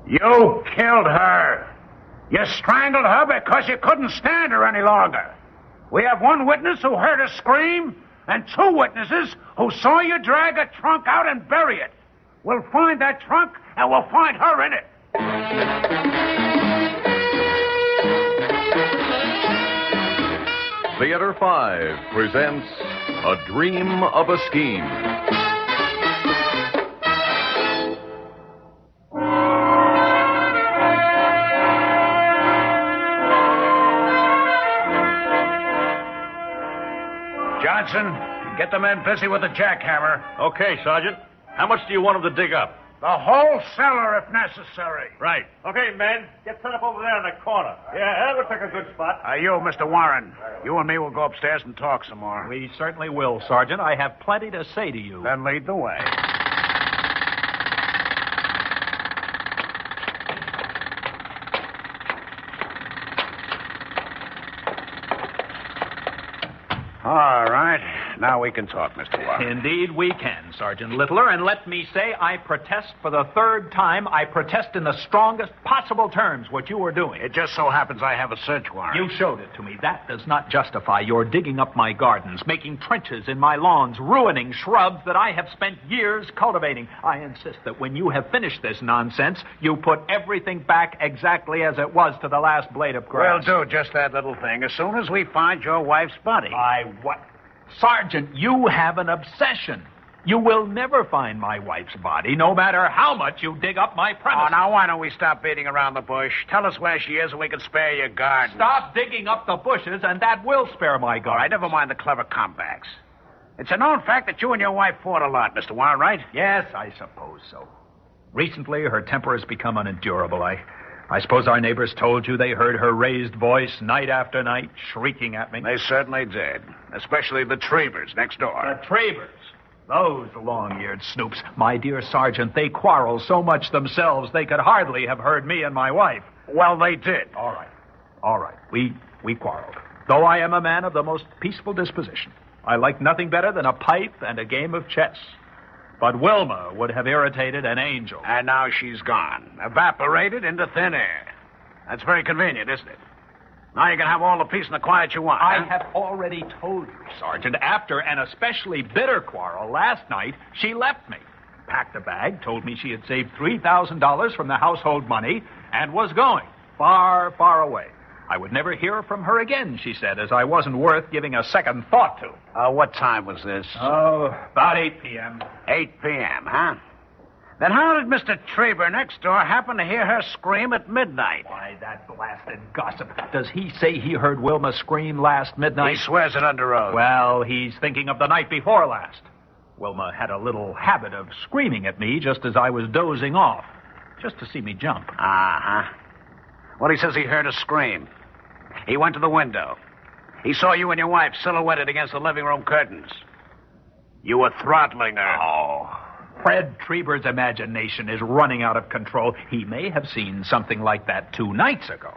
You killed her. You strangled her because you couldn't stand her any longer. We have one witness who heard her scream and two witnesses who saw you drag a trunk out and bury it. We'll find that trunk and we'll find her in it. Theater 5 presents A Dream of a Scheme. Johnson, get the men busy with the jackhammer. Okay, Sergeant. How much do you want them to dig up? The whole cellar, if necessary. Right. Okay, men. Get set up over there in the corner. Yeah, that looks like a good spot. You, Mr. Warren. You and me will go upstairs and talk some more. We certainly will, Sergeant. I have plenty to say to you. Then lead the way. All right. Now we can talk, Mr. Warren. Indeed we can, Sergeant Littler. And let me say, I protest for the third time. I protest in the strongest possible terms what you were doing. It just so happens I have a search warrant. You showed it to me. That does not justify your digging up my gardens, making trenches in my lawns, ruining shrubs that I have spent years cultivating. I insist that when you have finished this nonsense, you put everything back exactly as it was to the last blade of grass. We'll do just that little thing as soon as we find your wife's body. What? Sergeant, you have an obsession. You will never find my wife's body, no matter how much you dig up my premises. Oh, now why don't we stop beating around the bush? Tell us where she is and we can spare your garden. Stop digging up the bushes, and that will spare my garden. All right, never mind the clever comebacks. It's a known fact that you and your wife fought a lot, Mr. Warren, right? Yes, I suppose so. Recently, her temper has become unendurable. I suppose our neighbors told you they heard her raised voice night after night, shrieking at me. They certainly did. Especially the Trebors next door. The Trebors? Those long-eared snoops. My dear Sergeant, they quarrel so much themselves they could hardly have heard me and my wife. Well, they did. All right. We quarreled. Though I am a man of the most peaceful disposition. I like nothing better than a pipe and a game of chess. But Wilma would have irritated an angel. And now she's gone. Evaporated into thin air. That's very convenient, isn't it? Now you can have all the peace and the quiet you want. I have already told you, Sergeant. After an especially bitter quarrel last night, she left me. Packed a bag, told me she had saved $3,000 from the household money, and was going far, far away. I would never hear from her again, she said, as I wasn't worth giving a second thought to. What time was this? Oh, about 8 p.m. 8 p.m., huh? Then how did Mr. Trebor next door happen to hear her scream at midnight? Why, that blasted gossip. Does he say he heard Wilma scream last midnight? He swears it under oath. Well, he's thinking of the night before last. Wilma had a little habit of screaming at me just as I was dozing off, just to see me jump. Uh-huh. Well, he says he heard her scream. He went to the window. He saw you and your wife silhouetted against the living room curtains. You were throttling her. Oh, Fred Trebor's imagination is running out of control. He may have seen something like that 2 nights ago.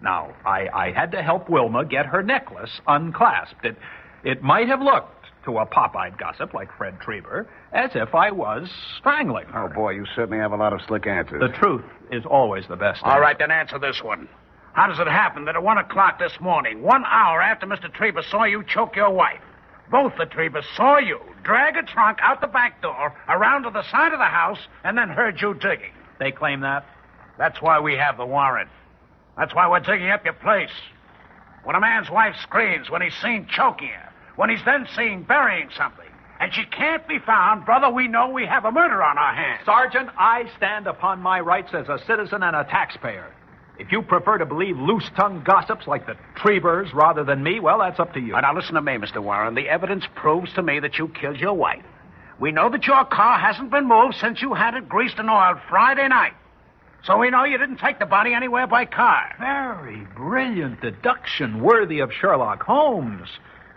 Now, I had to help Wilma get her necklace unclasped. It might have looked, to a pop-eyed gossip like Fred Trebor, as if I was strangling her. Oh, boy, you certainly have a lot of slick answers. The truth is always the best. All right, then answer this one. How does it happen that at 1 o'clock this morning, 1 hour after Mr. Trebor saw you choke your wife, both the Trebors saw you drag a trunk out the back door, around to the side of the house, and then heard you digging? They claim that? That's why we have the warrant. That's why we're digging up your place. When a man's wife screams, when he's seen choking her, when he's then seen burying something, and she can't be found, brother, we know we have a murder on our hands. Sergeant, I stand upon my rights as a citizen and a taxpayer. If you prefer to believe loose-tongued gossips like the Trebors rather than me, well, that's up to you. Now, listen to me, Mr. Warren. The evidence proves to me that you killed your wife. We know that your car hasn't been moved since you had it greased and oiled Friday night. So we know you didn't take the body anywhere by car. Very brilliant deduction, worthy of Sherlock Holmes.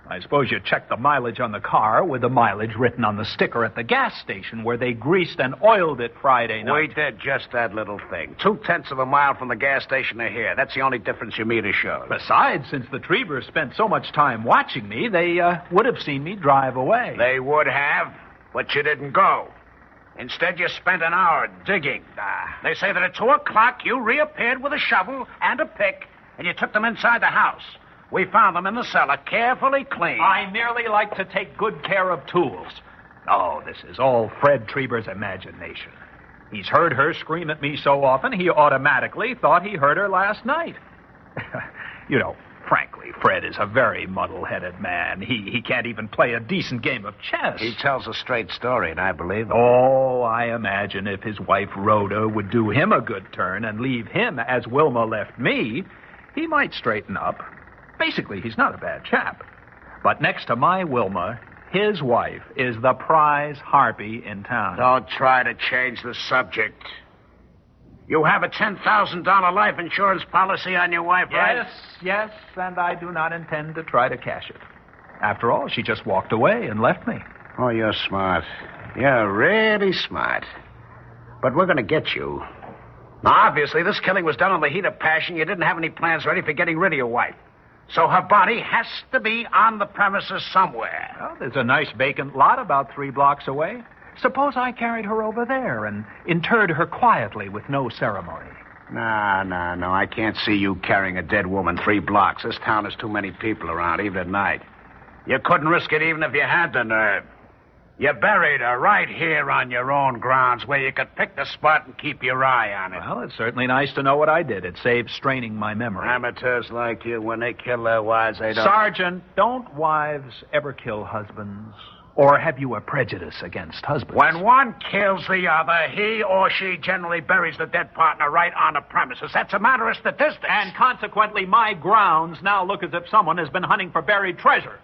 I suppose you checked the mileage on the car with the mileage written on the sticker at the gas station where they greased and oiled it Friday night. We did just that little thing. 0.2 of a mile from the gas station to here. That's the only difference your meter shows. Besides, since the Trebors spent so much time watching me, they would have seen me drive away. They would have, but you didn't go. Instead, you spent an hour digging. They say that at 2 o'clock you reappeared with a shovel and a pick, and you took them inside the house. We found them in the cellar, carefully cleaned. I merely like to take good care of tools. Oh, this is all Fred Trebor's imagination. He's heard her scream at me so often, he automatically thought he heard her last night. You know, frankly, Fred is a very muddle-headed man. He can't even play a decent game of chess. He tells a straight story, and I believe him. Oh, I imagine if his wife Rhoda would do him a good turn and leave him as Wilma left me, he might straighten up. Basically, he's not a bad chap. But next to my Wilma, his wife is the prize harpy in town. Don't try to change the subject. You have a $10,000 life insurance policy on your wife, right? Yes, and I do not intend to try to cash it. After all, she just walked away and left me. Oh, you're smart. You're really smart. But we're going to get you. Now, obviously, this killing was done in the heat of passion. You didn't have any plans ready for getting rid of your wife. So her body has to be on the premises somewhere. Well, there's a nice vacant lot about 3 blocks away. Suppose I carried her over there and interred her quietly with no ceremony. No. I can't see you carrying a dead woman 3 blocks. This town has too many people around, even at night. You couldn't risk it even if you had the nerve. You buried her right here on your own grounds where you could pick the spot and keep your eye on it. Well, it's certainly nice to know what I did. It saves straining my memory. Amateurs like you, when they kill their wives, they don't... Sergeant, don't wives ever kill husbands? Or have you a prejudice against husbands? When one kills the other, he or she generally buries the dead partner right on the premises. That's a matter of statistics. And consequently, my grounds now look as if someone has been hunting for buried treasure.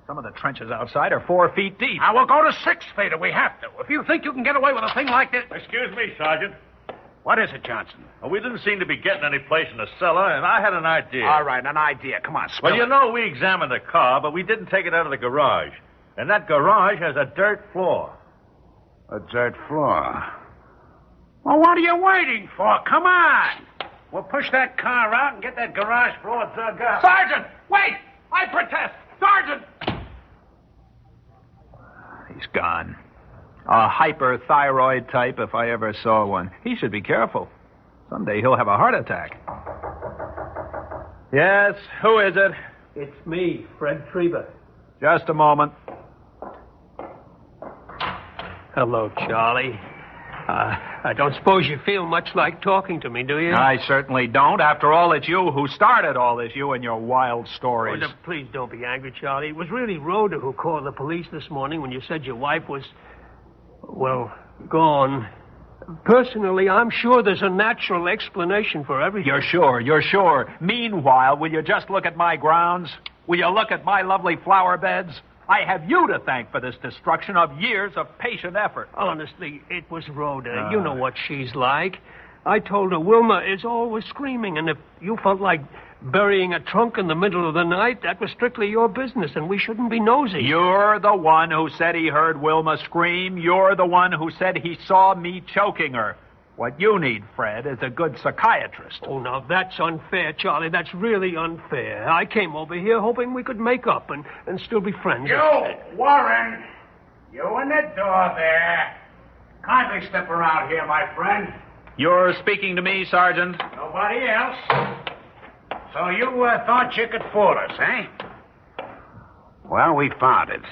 Some of the trenches outside are 4 feet deep. Now, we'll go to 6 feet if we have to. If you think you can get away with a thing like this... Excuse me, Sergeant. What is it, Johnson? Well, we didn't seem to be getting any place in the cellar, and I had an idea. All right, an idea. Come on, spill Well, you it. know, we examined the car, but we didn't take it out of the garage. And that garage has a dirt floor. A dirt floor? Well, what are you waiting for? Come on. We'll push that car out and get that garage floor dug up. Sergeant, wait! I protest! Sergeant! He's gone. A hyperthyroid type, if I ever saw one. He should be careful. Someday he'll have a heart attack. Yes, who is it? It's me, Fred Trebor. Just a moment. Hello, Charlie. I don't suppose you feel much like talking to me, do you? I certainly don't. After all, it's you who started all this, you and your wild stories. Oh, no, please don't be angry, Charlie. It was really Rhoda who called the police this morning when you said your wife was, well, gone. Personally, I'm sure there's a natural explanation for everything. You're sure. Meanwhile, will you just look at my grounds? Will you look at my lovely flower beds? I have you to thank for this destruction of years of patient effort. Honestly, it was Rhoda. You know what she's like. I told her Wilma is always screaming, and if you felt like burying a trunk in the middle of the night, that was strictly your business, and we shouldn't be nosy. You're the one who said he heard Wilma scream. You're the one who said he saw me choking her. What you need, Fred, is a good psychiatrist. Oh, now, that's unfair, Charlie. That's really unfair. I came over here hoping we could make up and still be friends. You, Warren, you in the door there. Kindly step around here, my friend. You're speaking to me, Sergeant? Nobody else. So you thought you could fool us, eh? Well, we found it.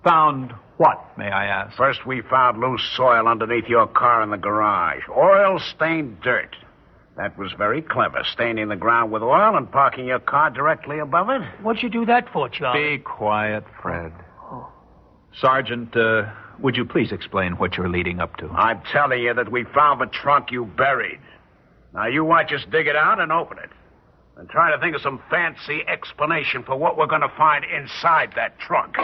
Found what, may I ask? First, we found loose soil underneath your car in the garage. Oil-stained dirt. That was very clever, staining the ground with oil and parking your car directly above it. What'd you do that for, Charlie? Be quiet, Fred. Oh. Sergeant, would you please explain what you're leading up to? I'm telling you that we found the trunk you buried. Now, you watch us dig it out and open it. And try to think of some fancy explanation for what we're going to find inside that trunk.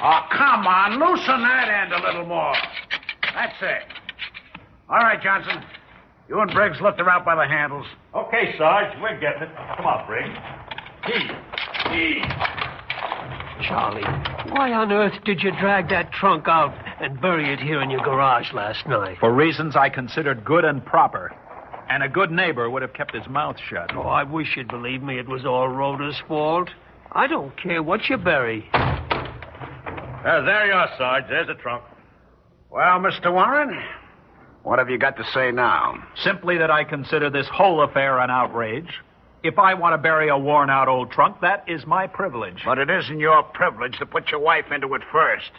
Oh, come on. Loosen that end a little more. That's it. All right, Johnson. You and Briggs lift her out by the handles. Okay, Sarge, we're getting it. Come on, Briggs. Charlie, Why on earth did you drag that trunk out and bury it here in your garage last night? For reasons I considered good and proper. And a good neighbor would have kept his mouth shut. Oh, I wish you'd believe me it was all Rhoda's fault. I don't care what you bury. There you are, Sarge. There's the trunk. Well, Mr. Warren, what have you got to say now? Simply that I consider this whole affair an outrage. If I want to bury a worn-out old trunk, that is my privilege. But it isn't your privilege to put your wife into it first.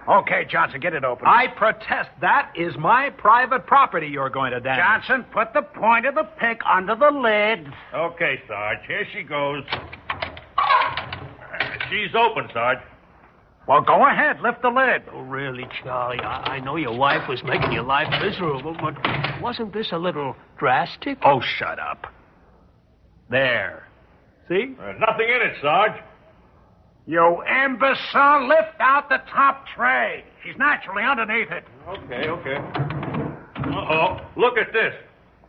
Okay, Johnson, get it open. I protest. That is my private property you're going to damage. Johnson, put the point of the pick under the lid. Okay, Sarge. Here she goes. She's open, Sarge. Well, go ahead. Lift the lid. Oh, really, Charlie? I know your wife was making your life miserable, but wasn't this a little drastic? Oh, shut up. There. See? There's nothing in it, Sarge. You imbecile, lift out the top tray. She's naturally underneath it. Okay. Uh-oh. Look at this.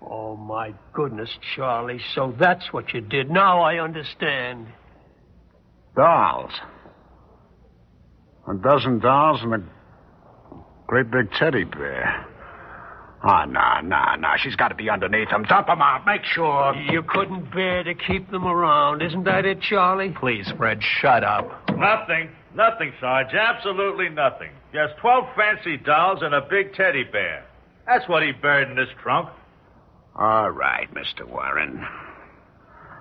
Oh, my goodness, Charlie. So that's what you did. Now I understand. Dolls. A dozen dolls and a great big teddy bear. Oh, no. She's got to be underneath them. Dump them out. Make sure. You couldn't bear to keep them around. Isn't that it, Charlie? Please, Fred, shut up. Nothing, Sarge. Absolutely nothing. Just 12 fancy dolls and a big teddy bear. That's what he buried in this trunk. All right, Mr. Warren.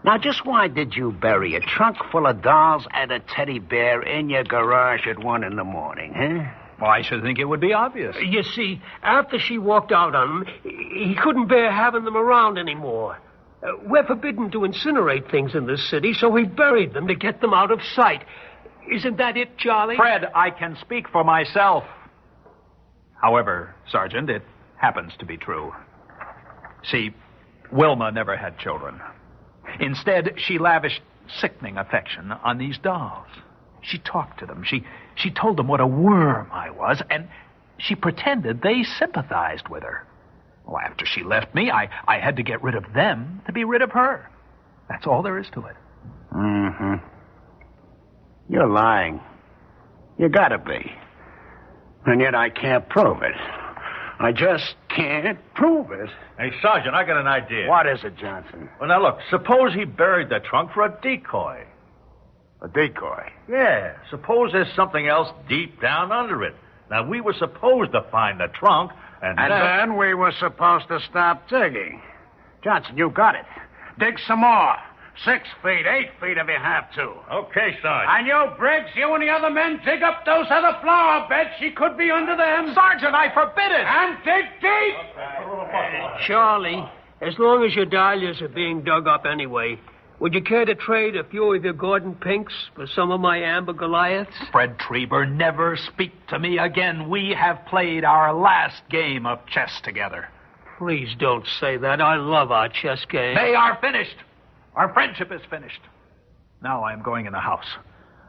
Now, just why did you bury a trunk full of dolls and a teddy bear in your garage at 1 in the morning, huh? Well, I should think it would be obvious. You see, after she walked out on him, he couldn't bear having them around anymore. We're forbidden to incinerate things in this city, so he buried them to get them out of sight. Isn't that it, Charlie? Fred, I can speak for myself. However, Sergeant, it happens to be true. See, Wilma never had children. Instead, she lavished sickening affection on these dolls. She talked to them. She told them what a worm I was, and she pretended they sympathized with her. Well, after she left me, I had to get rid of them to be rid of her. That's all there is to it. Mm-hmm. You're lying. You gotta be. And yet I can't prove it. I just can't prove it. Hey, Sergeant, I got an idea. What is it, Johnson? Well, now, look, suppose he buried the trunk for a decoy. A decoy? Yeah, suppose there's something else deep down under it. Now, we were supposed to find the trunk, and then we were supposed to stop digging. Johnson, you got it. Dig some more. 6 feet, 8 feet if you have to. Okay, Sergeant. And you, Briggs, you and the other men dig up those other flower beds. She could be under them. Sergeant, I forbid it. And dig deep. Charlie, as long as your dahlias are being dug up anyway, would you care to trade a few of your Gordon Pinks for some of my Amber Goliaths? Fred Trebor, never speak to me again. We have played our last game of chess together. Please don't say that. I love our chess game. They are finished. Our friendship is finished. Now I am going in the house.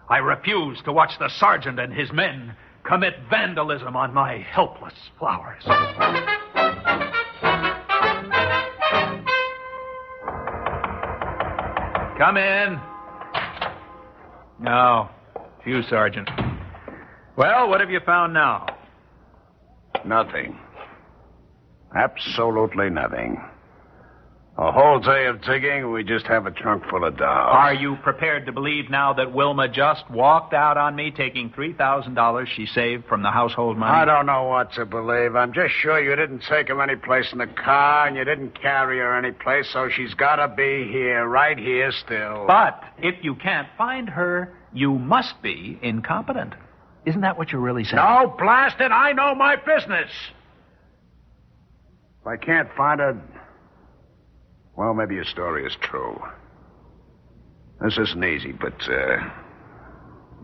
I refuse to watch the sergeant and his men commit vandalism on my helpless flowers. Come in. No, it's you, Sergeant. Well, what have you found now? Nothing. Absolutely nothing. A whole day of digging, we just have a trunk full of dolls. Are you prepared to believe now that Wilma just walked out on me taking $3,000 she saved from the household money? I don't know what to believe. I'm just sure you didn't take her any place in the car, and you didn't carry her any place, so she's got to be here, right here still. But if you can't find her, you must be incompetent. Isn't that what you're really saying? No, blast it, I know my business. If I can't find her... Well, maybe your story is true. This isn't easy, but,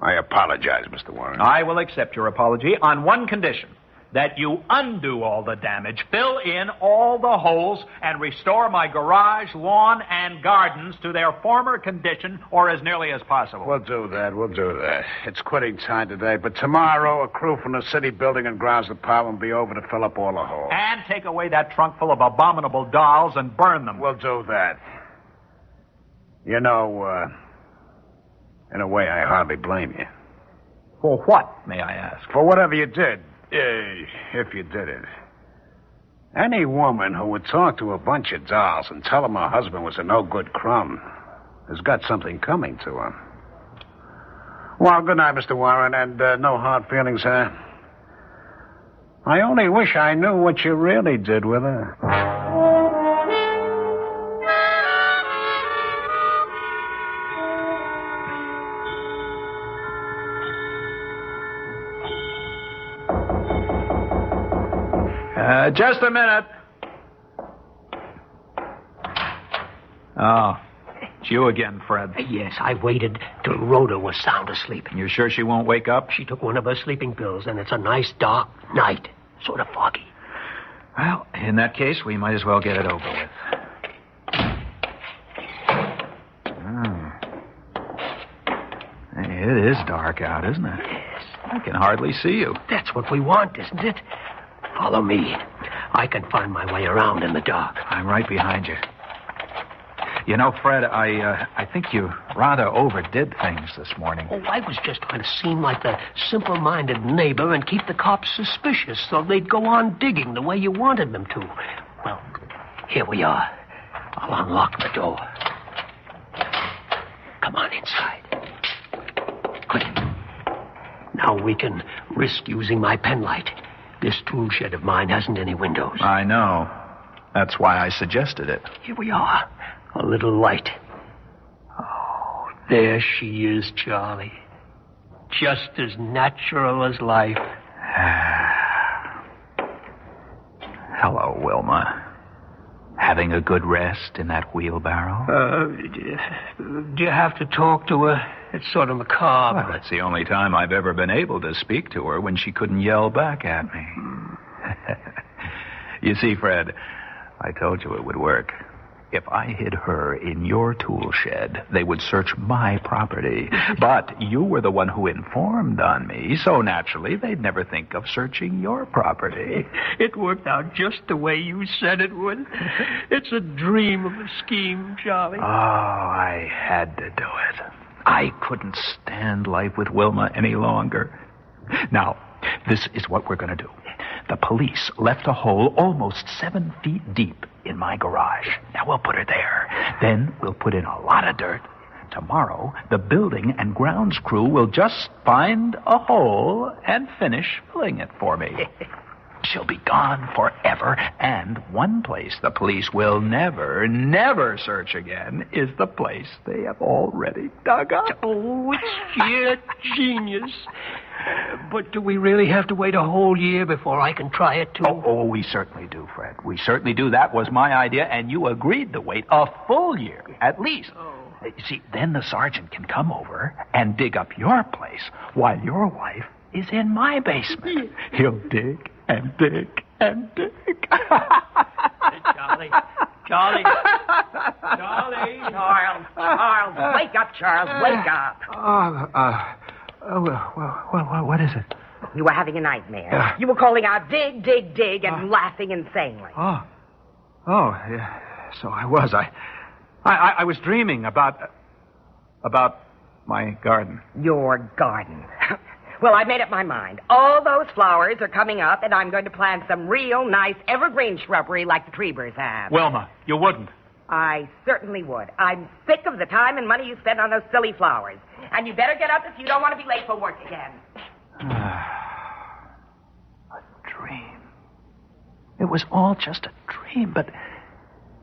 I apologize, Mr. Warren. I will accept your apology on one condition. That you undo all the damage, fill in all the holes, and restore my garage, lawn, and gardens to their former condition, or as nearly as possible. We'll do that. It's quitting time today, but tomorrow a crew from the city building and grounds department will be over to fill up all the holes. And take away that trunk full of abominable dolls and burn them. We'll do that. You know, in a way, I hardly blame you. For what, may I ask? For whatever you did. If you did it. Any woman who would talk to a bunch of dolls and tell them her husband was a no-good crumb has got something coming to her. Well, good night, Mr. Warren, and no hard feelings, huh? I only wish I knew what you really did with her. Just a minute. Oh, it's you again, Fred. Yes, I waited till Rhoda was sound asleep. You sure she won't wake up? She took one of her sleeping pills, and it's a nice dark night. Sort of foggy. Well, in that case, we might as well get it over with. Hey, it is dark out, isn't it? Yes. I can hardly see you. That's what we want, isn't it? Follow me. I can find my way around in the dark. I'm right behind you. You know, Fred, I think you rather overdid things this morning. Oh, I was just trying to seem like the simple-minded neighbor and keep the cops suspicious so they'd go on digging the way you wanted them to. Well, here we are. I'll unlock the door. Come on inside. Quick. Now we can risk using my penlight. This tool shed of mine hasn't any windows. I know. That's why I suggested it. Here we are. A little light. Oh, there she is, Charlie. Just as natural as life. Hello, Wilma. Having a good rest in that wheelbarrow? Do you have to talk to her? It's sort of macabre. Well, that's the only time I've ever been able to speak to her when she couldn't yell back at me. You see, Fred, I told you it would work. If I hid her in your tool shed, they would search my property. But you were the one who informed on me, so naturally they'd never think of searching your property. It worked out just the way you said it would. It's a dream of a scheme, Charlie. Oh, I had to do it. I couldn't stand life with Wilma any longer. Now, this is what we're going to do. The police left a hole almost 7 feet deep in my garage. Now, we'll put her there. Then we'll put in a lot of dirt. Tomorrow, the building and grounds crew will just find a hole and finish filling it for me. She'll be gone forever, and one place the police will never, never search again is the place they have already dug up. Oh, it's sheer genius. But do we really have to wait a whole year before I can try it, too? Oh, we certainly do, Fred. We certainly do. That was my idea, and you agreed to wait a full year, at least. You see, then the sergeant can come over and dig up your place while your wife is in my basement. He'll dig and dig and dig. Charlie. Charles, wake up, Charles, wake up. Well, what is it? You were having a nightmare. You were calling out dig, dig, dig, and laughing insanely. Yeah, so I was. I was dreaming about my garden. Your garden. Well, I made up my mind. All those flowers are coming up, and I'm going to plant some real nice evergreen shrubbery like the Trebors have. Wilma, you wouldn't. I certainly would. I'm sick of the time and money you spend on those silly flowers. And you better get up if you don't want to be late for work again. A dream. It was all just a dream, but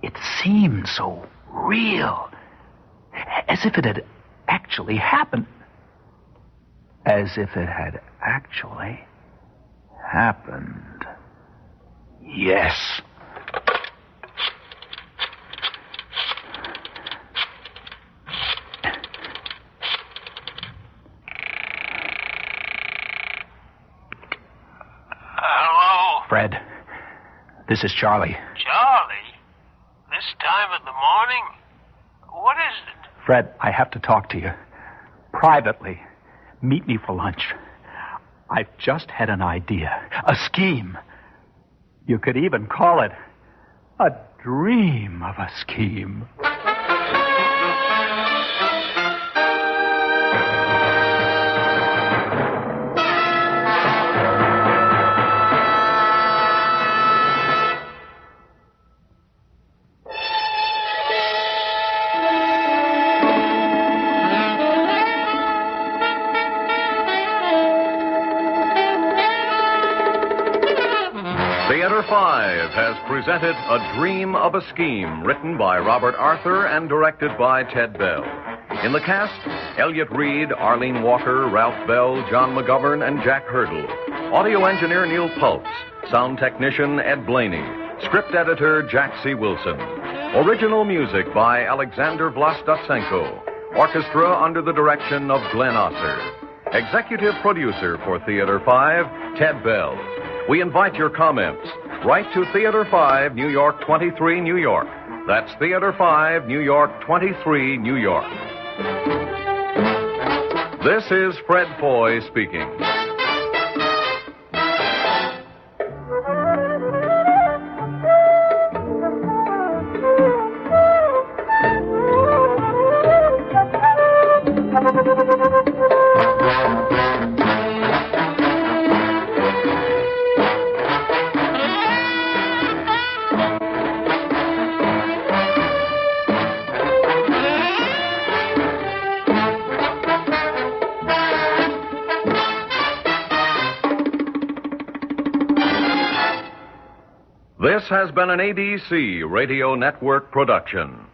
it seemed so real. As if it had actually happened. As if it had actually happened. Yes. Hello? Fred, this is Charlie. Charlie? This time of the morning? What is it? Fred, I have to talk to you. Privately. Meet me for lunch. I've just had an idea. A scheme. You could even call it a dream of a scheme. Theater 5 has presented A Dream of a Scheme, written by Robert Arthur and directed by Ted Bell. In the cast, Elliott Reid, Arlene Walker, Ralph Bell, John McGovern, and Jack Hurdle. Audio engineer Neil Pultz. Sound technician Ed Blaney. Script editor Jack C. Wilson. Original music by Alexander Vlastotsenko. Orchestra under the direction of Glenn Osser. Executive producer for Theater 5, Ted Bell. We invite your comments. Write to Theater 5, New York 23, New York. That's Theater 5, New York 23, New York. This is Fred Foy speaking. This has been an ADC Radio Network production.